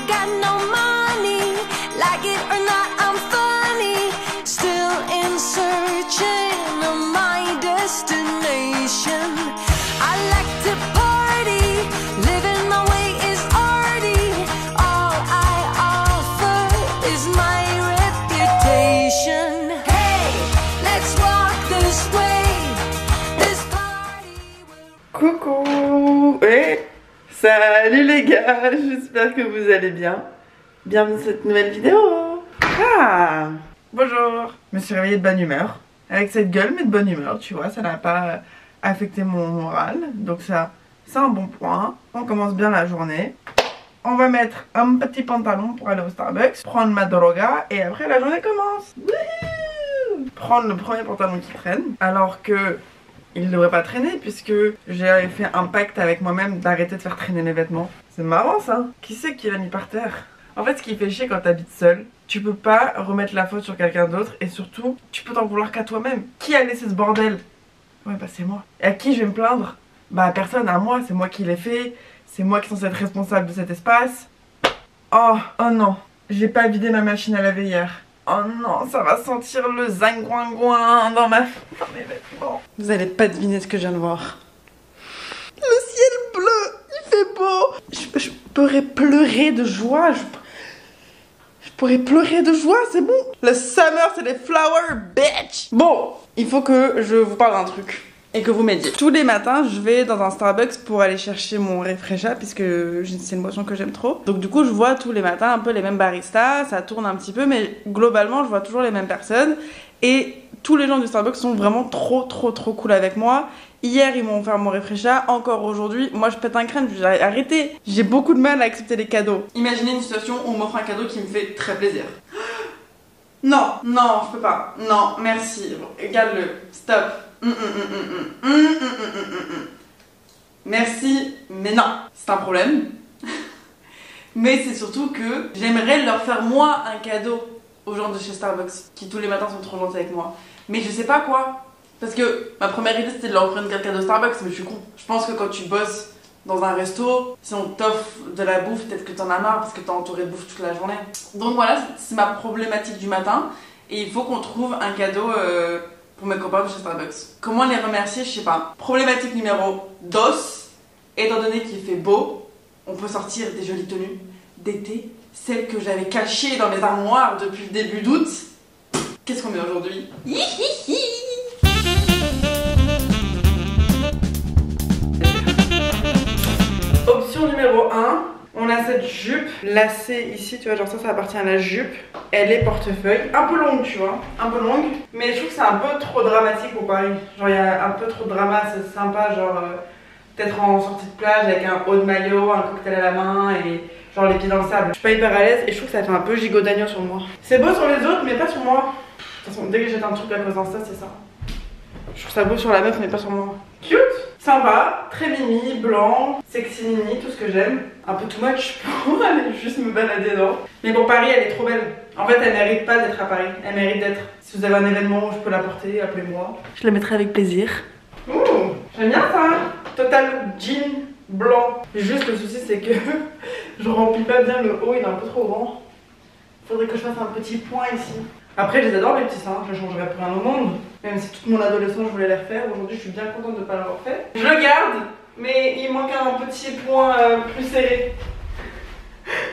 got no money, like it or not, I'm funny. Still in searching of my destination. I like to party, living my way is arty. All I offer is my reputation. Hey, let's walk this way. This party will... Coucou. Salut les gars, j'espère que vous allez bien. Bienvenue dans cette nouvelle vidéo. Ah, bonjour. Je me suis réveillée de bonne humeur. Avec cette gueule, mais de bonne humeur, tu vois, ça n'a pas affecté mon moral. Donc ça, c'est un bon point. On commence bien la journée. On va mettre un petit pantalon pour aller au Starbucks, prendre ma droga et après la journée commence. Wouhou, prendre le premier pantalon qui traîne, alors que il ne devrait pas traîner puisque j'ai fait un pacte avec moi-même d'arrêter de faire traîner mes vêtements. C'est marrant ça. Qui c'est qui l'a mis par terre? En fait, ce qui fait chier quand t'habites seul, tu peux pas remettre la faute sur quelqu'un d'autre et surtout, tu peux t'en vouloir qu'à toi-même. Qui a laissé ce bordel? Ouais, bah c'est moi. Et à qui je vais me plaindre? Bah personne, à moi, c'est moi qui l'ai fait. C'est moi qui suis censée être responsable de cet espace. Oh non, j'ai pas vidé ma machine à laver hier. Oh non, ça va sentir le zingouingouin dans mes vêtements. Vous allez pas deviner ce que je viens de voir. Le ciel bleu, il fait beau. Je pourrais pleurer de joie. Je pourrais pleurer de joie, c'est bon. Le summer, c'est les flowers, bitch. Bon, il faut que je vous parle d'un truc et que vous m'aidiez. Tous les matins, je vais dans un Starbucks pour aller chercher mon Refresha puisque c'est une boisson que j'aime trop. Donc du coup, je vois tous les matins un peu les mêmes baristas, ça tourne un petit peu, mais globalement, je vois toujours les mêmes personnes. Et tous les gens du Starbucks sont vraiment trop cool avec moi. Hier, ils m'ont offert mon Refresha, encore aujourd'hui. Moi, je pète un crâne, je dis arrêtez. J'ai beaucoup de mal à accepter les cadeaux. Imaginez une situation où on m'offre un cadeau qui me fait très plaisir. Non, je peux pas. Non, merci. Regarde-le. Stop. Merci, mais non. C'est un problème. Mais c'est surtout que j'aimerais leur faire moi un cadeau aux gens de chez Starbucks qui tous les matins sont trop gentils avec moi. Mais je sais pas quoi. Parce que ma première idée c'était de leur offrir une carte cadeau Starbucks, mais je suis con. Je pense que quand tu bosses dans un resto, si on t'offre de la bouffe, peut-être que t'en as marre parce que t'es entouré de bouffe toute la journée. Donc voilà, c'est ma problématique du matin. Et il faut qu'on trouve un cadeau pour mes copains de chez Starbucks. Comment les remercier, je sais pas. Problématique numéro 2, étant donné qu'il fait beau, on peut sortir des jolies tenues d'été, celles que j'avais cachées dans mes armoires depuis le début d'août. Qu'est-ce qu'on met aujourd'hui? Option numéro 1, on a cette jupe lacée ici, tu vois, genre ça appartient à la jupe. Elle est portefeuille, un peu longue, tu vois, un peu longue. Mais je trouve que c'est un peu trop dramatique pour Paris. Genre il y a un peu trop de drama, c'est sympa, genre peut-être en sortie de plage avec un haut de maillot, un cocktail à la main et genre les pieds dans le sable. Je suis pas hyper à l'aise et je trouve que ça fait un peu gigot d'agneau sur moi. C'est beau sur les autres mais pas sur moi. De toute façon, dès que jette un truc à cause d'Insta, c'est ça. Je trouve ça beau sur la meuf mais pas sur moi. Cute, sympa, très mimi, blanc, sexy mini, tout ce que j'aime. Un peu too much pour aller juste me balader dedans. Mais pour Paris, elle est trop belle. En fait, elle mérite pas d'être à Paris. Elle mérite d'être. Si vous avez un événement où je peux la porter, appelez-moi. Je la mettrai avec plaisir. Ouh, j'aime bien ça. Total jean blanc. Juste le souci, c'est que je remplis pas bien le haut, il est un peu trop grand. Faudrait que je fasse un petit point ici. Après, je les adore les petits seins, je les changerai pour rien au monde. Même si toute mon adolescence, je voulais les refaire. Aujourd'hui, je suis bien contente de ne pas l'avoir fait. Je le garde, mais il manque un petit point plus serré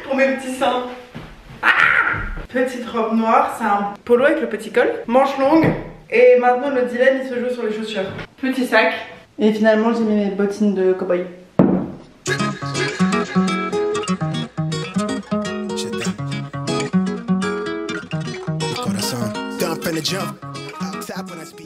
pour mes petits seins. Ah, petite robe noire, c'est un polo avec le petit col, manche longue. Et maintenant, le dilemme, il se joue sur les chaussures. Petit sac. Et finalement, j'ai mis mes bottines de cow-boy.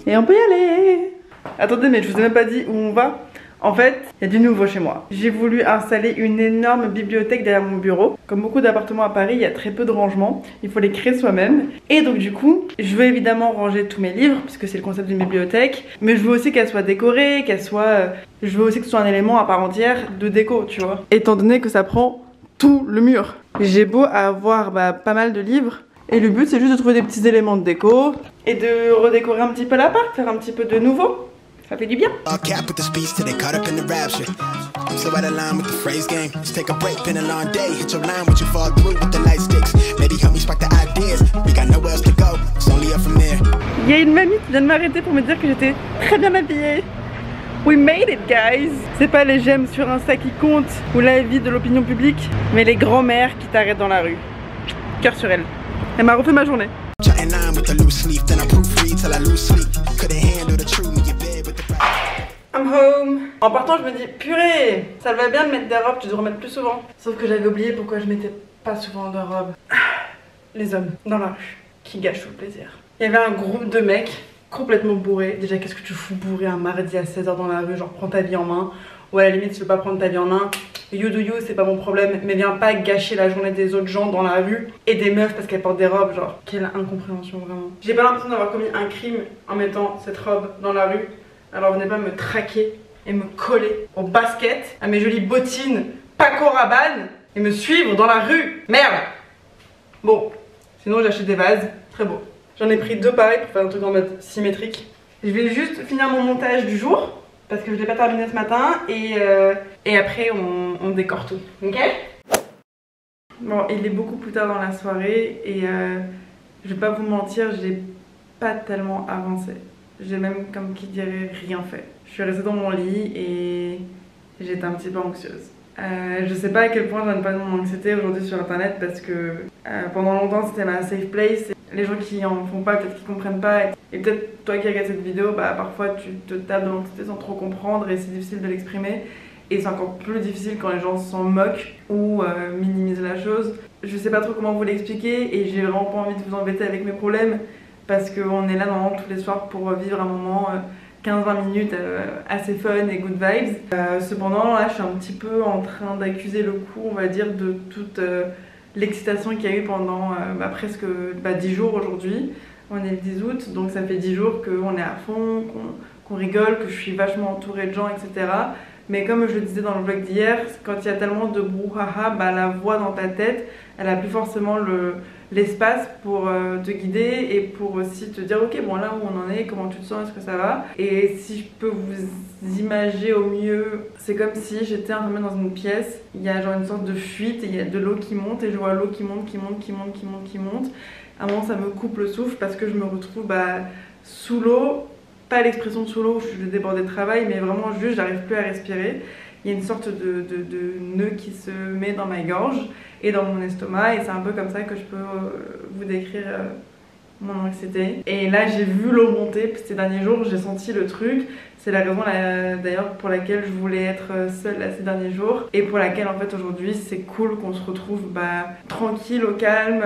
Et on peut y aller. Attendez, mais je vous ai même pas dit où on va. En fait, il y a du nouveau chez moi. J'ai voulu installer une énorme bibliothèque derrière mon bureau. Comme beaucoup d'appartements à Paris, il y a très peu de rangement. Il faut les créer soi-même. Et donc du coup, je veux évidemment ranger tous mes livres, puisque c'est le concept d'une bibliothèque. Mais je veux aussi qu'elle soit décorée, qu'elle soit... Je veux aussi que ce soit un élément à part entière de déco, tu vois. Étant donné que ça prend tout le mur. J'ai beau avoir pas mal de livres. Et le but, c'est juste de trouver des petits éléments de déco. Et de redécorer un petit peu l'appart, faire un petit peu de nouveau. Ça fait du bien. Il y a une mamie qui vient de m'arrêter pour me dire que j'étais très bien habillée. We made it, guys. C'est pas les j'aime sur Insta qui comptent ou l'avis de l'opinion publique, mais les grands-mères qui t'arrêtent dans la rue. Cœur sur elle. Elle m'a refait ma journée. I'm home. En partant, je me dis purée, ça va bien de mettre des robes, tu devrais en mettre plus souvent. Sauf que j'avais oublié pourquoi je mettais pas souvent de robes. Les hommes dans la rue qui gâchent tout le plaisir. Il y avait un groupe de mecs complètement bourrés. Déjà, qu'est-ce que tu fous bourré un mardi à 16h dans la rue? Genre, prends ta vie en main. Ou à la limite, si tu veux pas prendre ta vie en main, you do you, c'est pas mon problème. Mais viens pas gâcher la journée des autres gens dans la rue et des meufs parce qu'elles portent des robes. Genre, quelle incompréhension vraiment. J'ai pas l'impression d'avoir commis un crime en mettant cette robe dans la rue. Alors venez pas me traquer et me coller au basket, à mes jolies bottines Paco Rabanne et me suivre dans la rue. Merde. Bon, sinon j'achète des vases, très beau. J'en ai pris 2 pareils pour faire un truc en mode symétrique. Je vais juste finir mon montage du jour parce que je l'ai pas terminé ce matin et après on décore tout, ok? Bon, il est beaucoup plus tard dans la soirée et je vais pas vous mentir, j'ai pas tellement avancé. J'ai même, comme qui dirait, rien fait. Je suis restée dans mon lit et j'étais un petit peu anxieuse. Je sais pas à quel point je n'aime pas de mon anxiété aujourd'hui sur internet parce que pendant longtemps c'était ma safe place. Les gens qui en font pas, peut-être qu'ils comprennent pas. Et peut-être toi qui regardes cette vidéo, bah parfois tu te tapes dans l'anxiété sans trop comprendre et c'est difficile de l'exprimer. Et c'est encore plus difficile quand les gens s'en moquent ou minimisent la chose. Je sais pas trop comment vous l'expliquer et j'ai vraiment pas envie de vous embêter avec mes problèmes. Parce qu'on est là normalement tous les soirs pour vivre un moment 15-20 minutes assez fun et good vibes. Cependant là je suis un petit peu en train d'accuser le coup on va dire de toute l'excitation qu'il y a eu pendant presque 10 jours aujourd'hui. On est le 10 août donc ça fait 10 jours qu'on est à fond, qu'on rigole, que je suis vachement entourée de gens etc. Mais comme je le disais dans le vlog d'hier, quand il y a tellement de brouhaha, la voix dans ta tête elle a plus forcément l'espace pour te guider et pour aussi te dire ok bon là où on en est, comment tu te sens, est-ce que ça va. Et si je peux vous imager au mieux, c'est comme si j'étais enfermée dans une pièce, il y a genre une sorte de fuite et il y a de l'eau qui monte et je vois l'eau qui monte, qui monte, qui monte, qui monte, qui monte. À un moment ça me coupe le souffle parce que je me retrouve sous l'eau, pas l'expression sous l'eau, je suis débordée de travail mais vraiment juste j'arrive plus à respirer. Il y a une sorte de nœud qui se met dans ma gorge et dans mon estomac et c'est un peu comme ça que je peux vous décrire mon anxiété. Et là j'ai vu l'eau monter ces derniers jours, j'ai senti le truc. C'est la raison d'ailleurs pour laquelle je voulais être seule là, ces derniers jours et pour laquelle en fait aujourd'hui c'est cool qu'on se retrouve tranquille, au calme.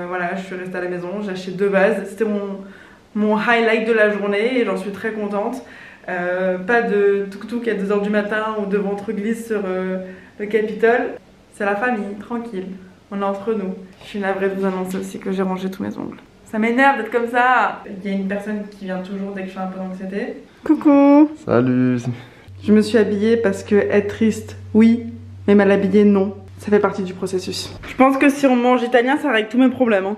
Voilà, je suis restée à la maison, j'ai acheté 2 vases, c'était mon highlight de la journée et j'en suis très contente. Pas de tuk-tuk à 2h du matin ou de ventre glisse sur le Capitole. C'est la famille, tranquille. On est entre nous. Je suis navrée de vous annoncer aussi que j'ai rangé tous mes ongles. Ça m'énerve d'être comme ça. Il y a une personne qui vient toujours dès que je suis un peu d'anxiété. Coucou. Salut. Je me suis habillée parce que être triste, oui, mais mal habillée, non. Ça fait partie du processus. Je pense que si on mange italien, ça règle tous mes problèmes. Hein.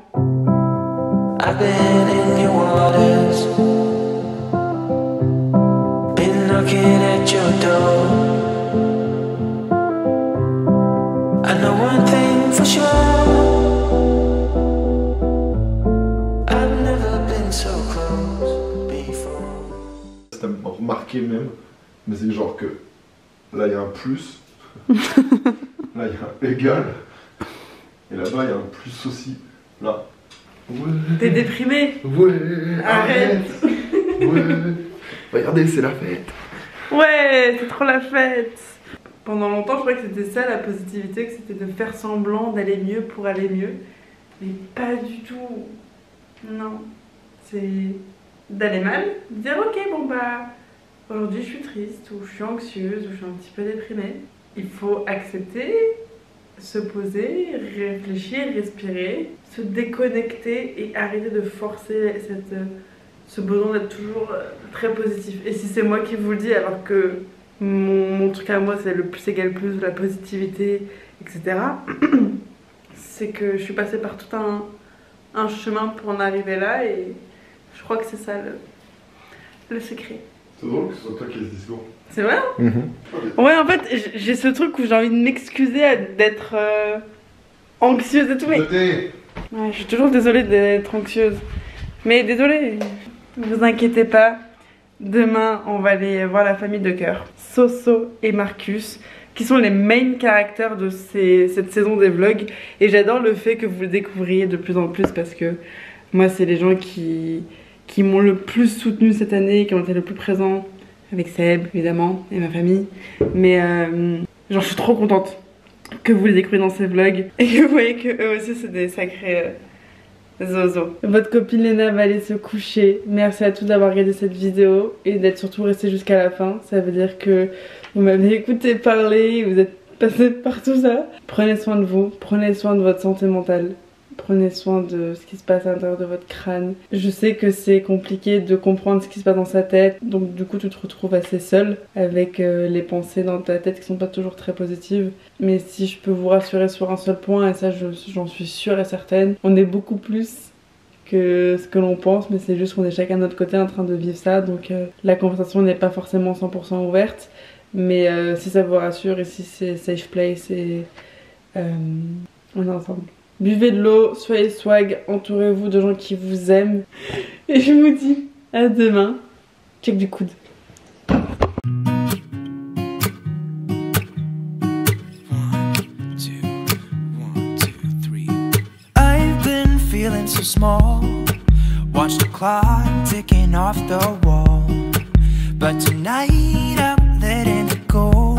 I've been in your waters. Looking at your door. I know one thing for sure. I've never been so close before. T'as remarqué même, mais c'est genre que là il y a un plus, là il y a un égal, et là-bas il y a un plus aussi. Là. Ouais. T'es déprimé? Ouais. Arrête. Ouais. Regardez, c'est la fête. Ouais, c'est trop la fête. Pendant longtemps, je croyais que c'était ça la positivité, que c'était de faire semblant d'aller mieux pour aller mieux. Mais pas du tout. Non. C'est d'aller mal, de dire ok, bon aujourd'hui je suis triste, ou je suis anxieuse, ou je suis un petit peu déprimée. Il faut accepter, se poser, réfléchir, respirer, se déconnecter et arrêter de forcer ce besoin d'être toujours très positif. Et si c'est moi qui vous le dis alors que mon truc à moi c'est le plus égale plus, la positivité, etc. c'est que je suis passée par tout un chemin pour en arriver là et je crois que c'est ça le secret. C'est drôle que ce soit toi qui ai ce discours. C'est vrai hein? Ouais, en fait, j'ai ce truc où j'ai envie de m'excuser d'être anxieuse et tout, mais... Ouais, je suis toujours désolée d'être anxieuse. Mais désolée, ne vous inquiétez pas. Demain, on va aller voir la famille de cœur. Soso et Marcus, qui sont les main characters de cette saison des vlogs. Et j'adore le fait que vous le découvriez de plus en plus parce que moi, c'est les gens qui m'ont le plus soutenu cette année, qui ont été le plus présents. Avec Seb, évidemment, et ma famille. Mais genre, je suis trop contente que vous les découvrez dans ces vlogs. Et que vous voyez que eux aussi, c'est des sacrés zozo. Votre copine Léna va aller se coucher. Merci à tous d'avoir regardé cette vidéo et d'être surtout resté jusqu'à la fin. Ça veut dire que vous m'avez écouté parler, vous êtes passé par tout ça. Prenez soin de vous, prenez soin de votre santé mentale. Prenez soin de ce qui se passe à l'intérieur de votre crâne. Je sais que c'est compliqué de comprendre ce qui se passe dans sa tête, donc du coup tu te retrouves assez seule avec les pensées dans ta tête qui sont pas toujours très positives. Mais si je peux vous rassurer sur un seul point, et ça j'en suis sûre et certaine, on est beaucoup plus que ce que l'on pense, mais c'est juste qu'on est chacun de notre côté en train de vivre ça, donc la conversation n'est pas forcément 100% ouverte, mais si ça vous rassure et si c'est safe place et on est ensemble. Buvez de l'eau, soyez swag, entourez-vous de gens qui vous aiment. Et je vous dis à demain. Check du coude. I've been feeling so small. Watch the clock ticking off the wall. But tonight I'm letting it go.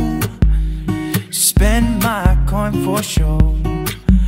Spend my coin for sure.